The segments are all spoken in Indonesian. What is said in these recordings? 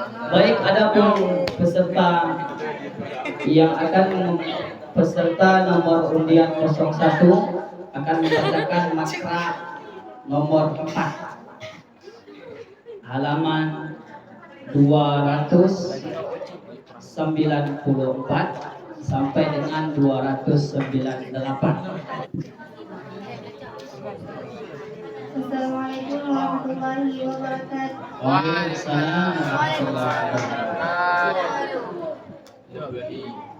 Baik, adapun peserta yang akan peserta nomor undian 01 akan membacakan makra nomor 4 halaman 294 sampai dengan 298. Assalamualaikum warahmatullahi wabarakatuh. Waalaikumsalam warahmatullahi wabarakatuh.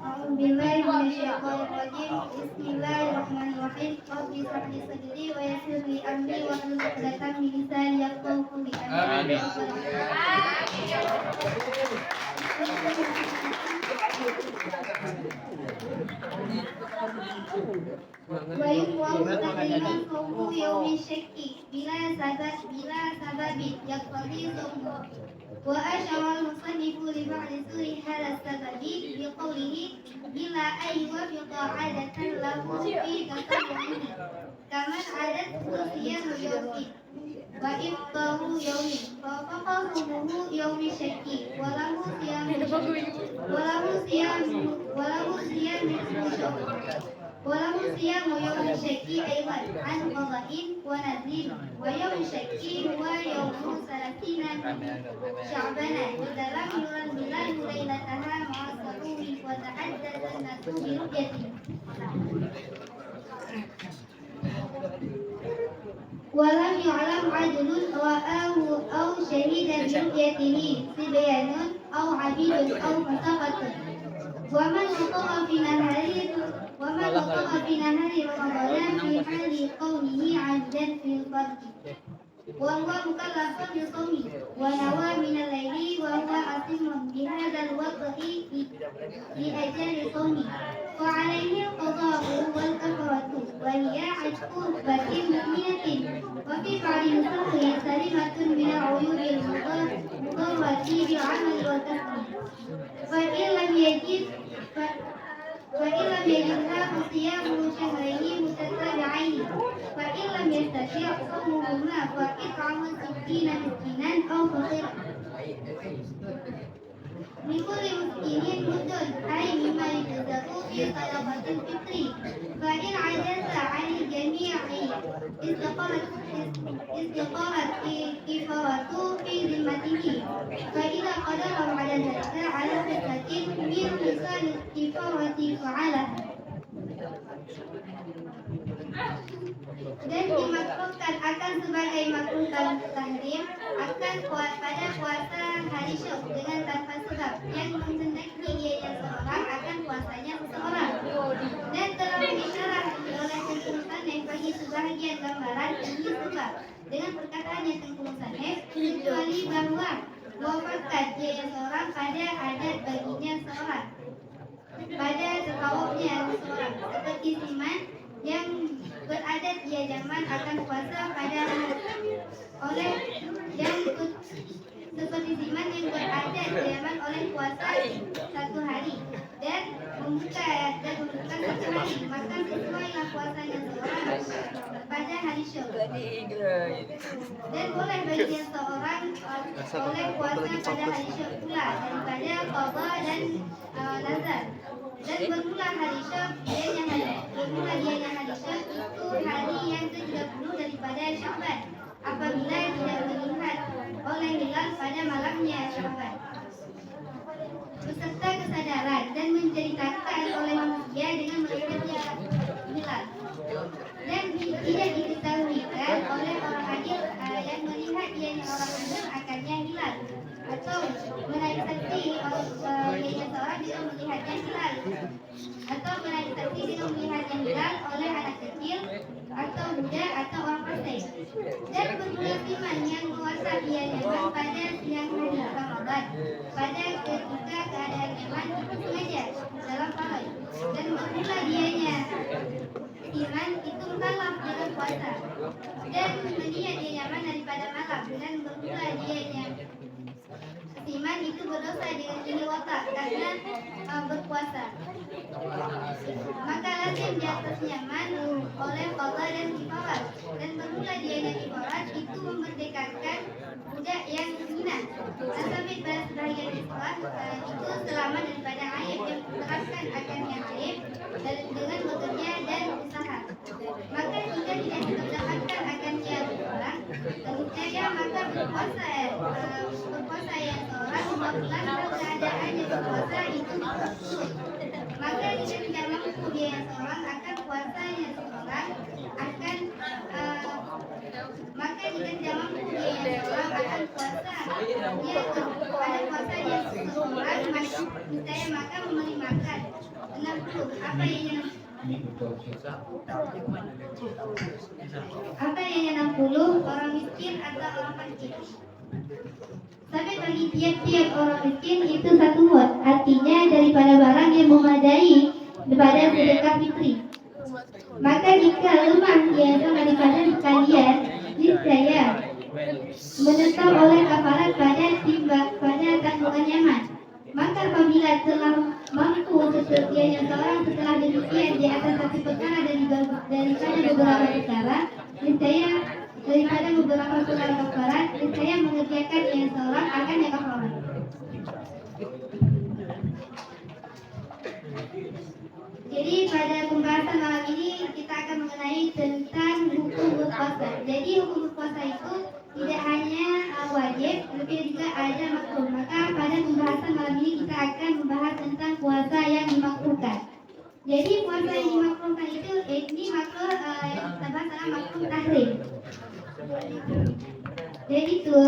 A'udzubillahi minasyaitonirrajim. Bismillahirrahmanirrahim. Rabbi shrah li sadri wa yassir li amri wahlul 'uqdatam min lisani yafqahu qawli. Amin. Wa yuqalu takriman qawlu yawmi syakki bila sababin yaqtadi sawmu. Wa asyara al-musannifu li ba'di suri hadha sababi bi qawlihi bila aywafiqa 'adatan lahu fi tasawwuhi kaman 'adat siyam yawmi wa iftaru yawmi fa faqahu yawmi syakki wa lahu siyam ولم صيام يوم الشك أيضا عن قضاء ونذر ويوم الشك هو يوم 30 من شعبان إذا لم يرى الهلال ليلتها مع السحور وتحدث الناس برؤيته ولم يعلم عدل رآه أو شهد برؤيته صبيان أو عبيد أو فسقة ومن وقع في نهار رمضان في حال قوله عبدا في الفرد وهو مكلف بصومه ونوى من الليل وهو أصم بهذا الوقت لأجل صومه فعليه القضاء والكفارة وهي عتق بر مؤمنة وفي فعل نصوصه سلمة من العيوب المضرة بالعمل والكسب فإن لم يجدها فصيام شهرين متتابعين فإن لم يستطع صومهما فإطعام 60 مسكينا أو فقيرا لكل مسكين مد أي مما يجزأ في صدقة الفطر فإن عجز عن الجميع استقامت كفارة في ذمته فإذا قدر بعد ذلك على فترة من حصال الكفارة فعله dan dimakruhkan akan sebagai makruh tahrim akan pada puasa hari Syok dengan tanpa sebab yang menghendaki ianya seorang akan puasanya seseorang dan telah disyarah oleh Tengku Musannef bagi sebahagian gambaran ini sebab dengan perkataannya Tengku Musannef kecuali bahwa wafatkan ianya seorang pada adat baginya seorang pada sekawapnya seorang seperti siman yang beradat dia zaman akan puasa pada oleh yang seperti siman yang beradat zaman oleh puasa satu hari dan membuka satu hari maka sesuailah puasanya seorang pada hari Syok dan boleh bagi seorang oleh puasa pada hari Syok pula daripada qadha dan nazar dan bermula hari Syok dianya hari Syok itu hari yang ke-30 daripada Sya'ban apabila tidak dilihat oleh hilal pada malamnya Sya'ban beserta kesadaran dan menceritakan oleh manusia dengan melihatnya hilal dan tidak diketahuikan oleh orang adil yang melihat ianya orang adil akannya hilal atau menaik saksi ianya seorang bisa melihatnya hilal atau menaik saksi dengan melihatnya hilal oleh anak kecil atau budak atau orang fasik dan bermula siman yang puasa ianya pada siang hari Ramadan pada ketika keadaan iman itu sengaja dalam pahala dan bermula dianya iman itu mukallaf dengan puasa dan meniat dia nyaman daripada malam dan bermula dianya iman itu berdosa dengan ini watak karena berpuasa maka lazim di atas nyaman oleh qadha dan kifarat dan bermula dianya kifarat itu memerdekakan budak yang zina. Asabit pada sebahagian lantaran keadaannya berpuasa itu sulit. Maka jika tidak mampu dia yang seorang akan puasanya seorang akan maka jika tidak mampu dia yang seorang akan puasa dia pada puasanya seorang misalnya maka memberi makan 60 apa yang 60 orang miskin atau orang fakir. Sampai bagi tiap-tiap orang miskin itu 1 mud, artinya daripada barang yang memadai daripada sedekah fitri. Maka jika lemah biasa daripada sekalian, niscaya menetap oleh kafarat pada tanggungan Yaman. Maka apabila telah mampu seterusnya seorang setelah demikian di atas satu perkara daripada beberapa perkara, niscaya daripada beberapa perkara kafarat, niscaya mengerjakan yang seorang akan yang kafarat. Jadi pada pembahasan malam ini kita akan mengenai tentang hukum berpuasa. Jadi hukum berpuasa itu tidak hanya wajib, tapi juga ada makruh. Maka pada pembahasan malam ini kita akan membahas tentang puasa yang dimakruhkan. Jadi puasa yang dimakruhkan itu ini makruh adalah makruh tahrim. Jadi itu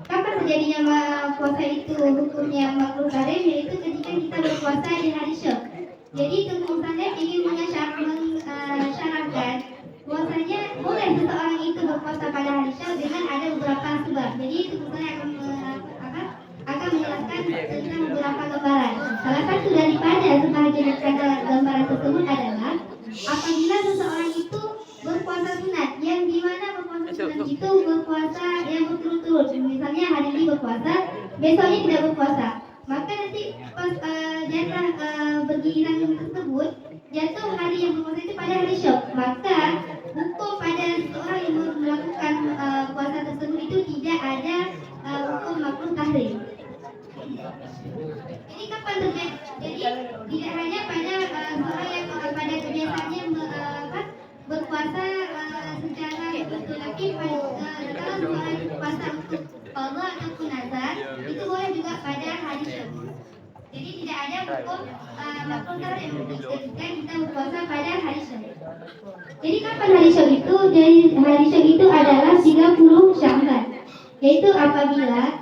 kapan terjadinya puasa itu hukumnya makruh tahrim, yaitu ketika kita berpuasa di hari Syok. Jadi Tengku Musannaf ingin mensyaratkan bahwasanya boleh seseorang itu berpuasa pada hari Syawal dengan ada beberapa sebab. Jadi Tengku Musannaf akan menjelaskan tentang beberapa gambaran. Salah satu daripada sebahagian gambaran tersebut adalah apabila seseorang itu berpuasa sunat, yang dimana berpuasa sunat itu berpuasa yang berturut-turut. Misalnya hari ini berpuasa, besoknya tidak berpuasa. Maka nanti pas jatah bergiliran tersebut jatuh hari yang berpuasa itu pada hari Syok. Maka hukum pada seorang yang melakukan puasa tersebut itu tidak ada hukum makruh tahrim. Ini kapan terjadi? Jadi tidak hanya pada seorang yang pada kebiasaannya berpuasa secara betul, tapi kalau seorang puasa untuk qadha ataupun nazar itu boleh juga pada hari Syok. Jadi tidak ada hukum makruh tahrim ketika kita berpuasa pada hari Syok. Jadi kapan hari Syok itu? Jadi hari Syok itu adalah 30 Sya'ban. Yaitu apabila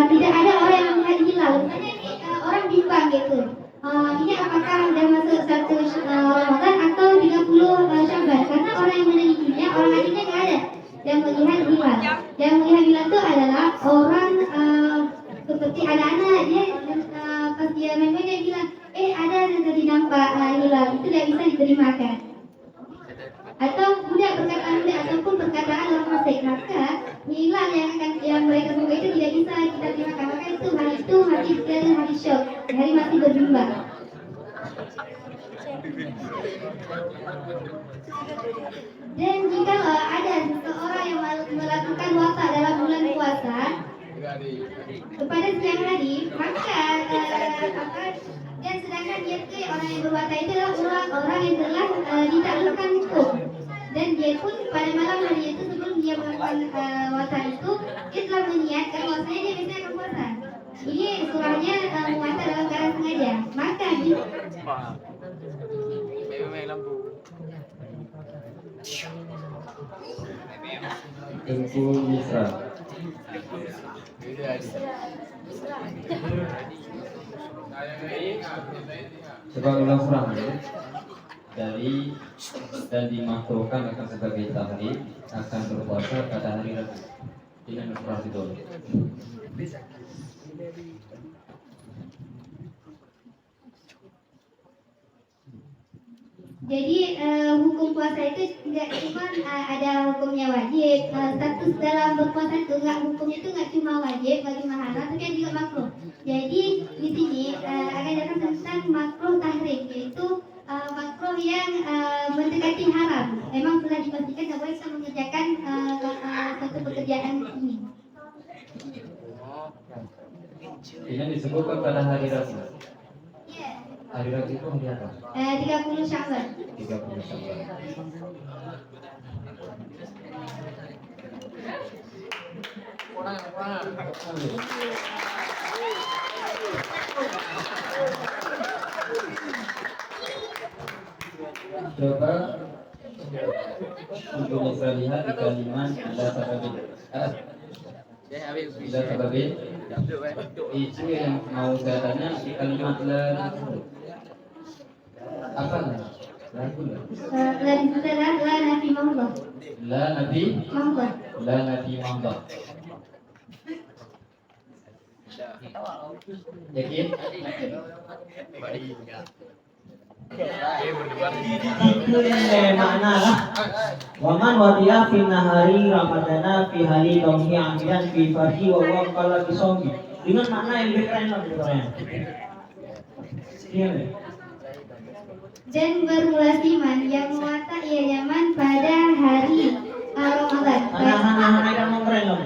tidak ada orang yang melihat hilal. Misalnya ini orang bimbang gitu. Ini apakah sudah masuk 1 Ramadan atau 30 Sya'ban? Karena orang yang menelitinya, orang lainnya nggak ada yang melihat hilal. Yang melihat hilal itu adalah orang seperti anak-anak, dia pas dia main-main dia bilang, ada yang tadi nampak hilal, itu tidak bisa diterimakan. Atau budak perkataan budak ataupun perkataan orang fasik, maka hilal yang mereka buka itu tidak bisa kita terimakan. Maka itu hari Syok, hari masih berbimbang. Dan jika ada seseorang yang melakukan puasa dalam bulan puasa kepada siang hari, maka dan sedangkan dia itu orang yang berpuasa itu adalah orang yang telah ditaklukkan hukum, dan dia pun pada malam hari itu sebelum dia melakukan puasa itu dia telah meniatkan bahwasanya dia biasanya akan puasa. Ini surahnya puasa dalam keadaan sengaja. Maka Tengku Misra. Sebab ulang surah dari dan dimakruhkan akan sebagai tahrim akan berpuasa pada hari Rabu. Ini surah itu. Jadi hukum puasa itu tidak cuma ada hukumnya wajib, status dalam berpuasa itu hukumnya itu nggak cuma wajib bagi mahara, tapi juga makruh. Jadi di sini akan datang tentang makruh tahrim, yaitu makruh yang mendekati haram. Memang sudah dipastikan nggak boleh kita mengerjakan satu pekerjaan ini. Ini disebutkan pada hari Rabu. Iya. Hari Rabu itu hari apa? 30 Sya'ban. 30 Sya'ban. Orang apa untuk lihat di kalimat ila sababin ila sababin itu yang mau saya tanya di kalimat la apa lah La itu adalah la nafi mamdah. la nabi Mamdah. la nabi mamdah yakin Itu yang makna lah. Waman wadiya fi nahari ramadana fi hari kaumhi amidan fi farhi wa huwa qala fi sawmi. Dengan makna yang lebih keren lah sebenarnya. Iya. Dan bermula iman yang mewatak ia nyaman pada hari Ramadan. Anak-anak yang mau keren lah.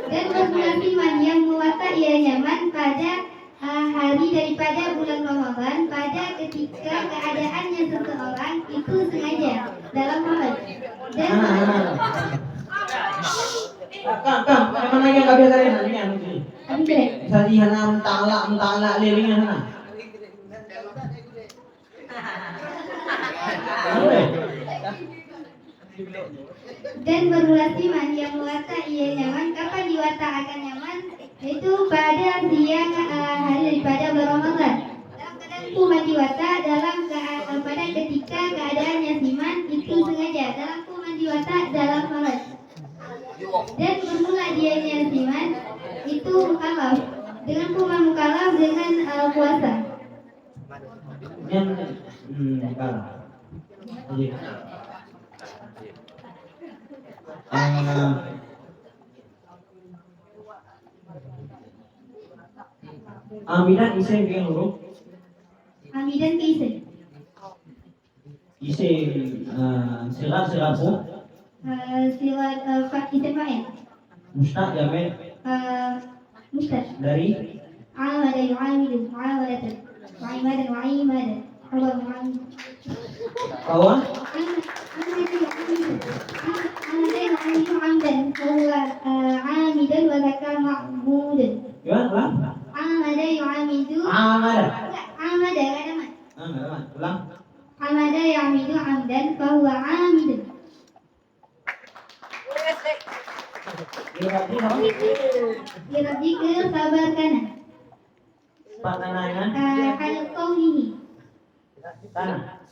Dan bermula iman yang mewatak ia nyaman pada hari daripada bulan Ramadan pada ketika keadaannya seseorang itu sengaja dalam hal dan Kang, mana yang nggak biasa kalian ini anu sini. Abi Bisa dihanam mentala lilingan sana. dan bermula iman yang mewatak ia nyaman kapan diwatak akan nyaman itu pada siang hari daripada bulan Ramadan dalam keadaan kuman diwatak dalam pada ketika keadaannya siman itu sengaja dalam kuman diwatak dalam malam dan bermula dianya siman itu mukalaf dengan kuman mukalaf dengan puasa Yang kalah. Jadi Amidan isi yang huruf amidan keisen isi silap-silapu silat isim fa'il mustaq jamin mustad dari عامل يعامل معاملة وعمادا وعيمادا هو معامل kawan عامل يعامل عمدا وهو عامدا وذكر معمودا gimana عامل يعامل amada عمد ada mat ulang عمد يعمل عمدا فهو عامد لربك sabarkan Pak tanah hal qawlihi tanah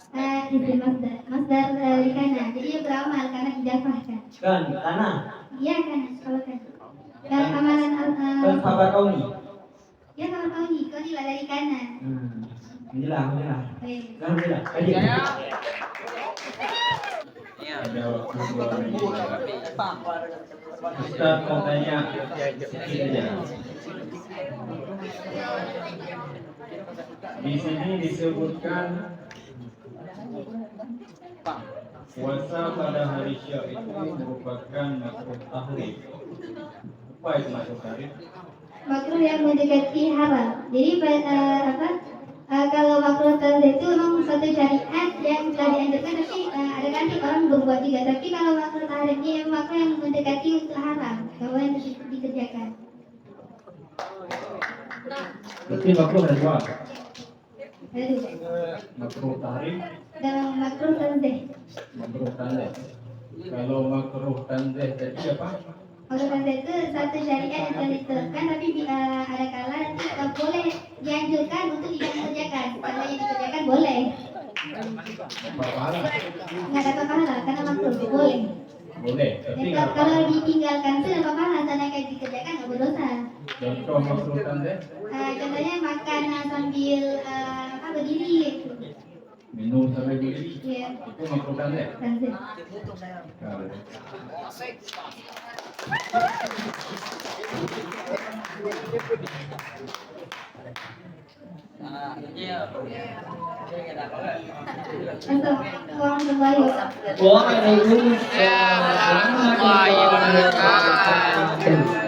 isim masdar dari kana jadi ia beramal karena idafahkan kan tanah iya kan kalau kan dan amalan kan kabar kau nih ya kalau qawli qawli lah dari kana inilah baik alhamdulillah tadi ada waktu 2 menit. Ustaz mau tanya sedikit aja. Di sini disebutkan puasa pada hari Syawal itu merupakan makruh tahrim. Apa itu makruh tahrim? makruh yang mendekati haram jadi kalau makruh tanzih itu memang suatu syariat yang telah dianjurkan tapi ada kan orang berbuat juga tapi kalau makruh tahrim ini memang makruh yang mendekati untuk haram kalau yang dikerjakan Berarti makruh ada dua. Aduh. Makruh tahrim, Dan makruh tanzih makruh tanzih. Kalau makruh tanzih tadi apa? makruh tanzih itu satu syariat yang telah ditetapkan tapi ada kala nanti boleh dianjurkan untuk tidak dikerjakan kalau yang dikerjakan boleh Apa pahala? nggak dapat pahala karena makruh boleh Boleh. Tapi dan kalau ditinggalkan itu dapat pahala karena kayak dikerjakan nggak berdosa contoh makruh tanzih, contohnya makan sambil berdiri gitu minum sampai berdiri. ya Itu makruh tanzih. tanzih warahmatullahi wabarakatuh Waalaikumsalam warahmatullahi wabarakatuh.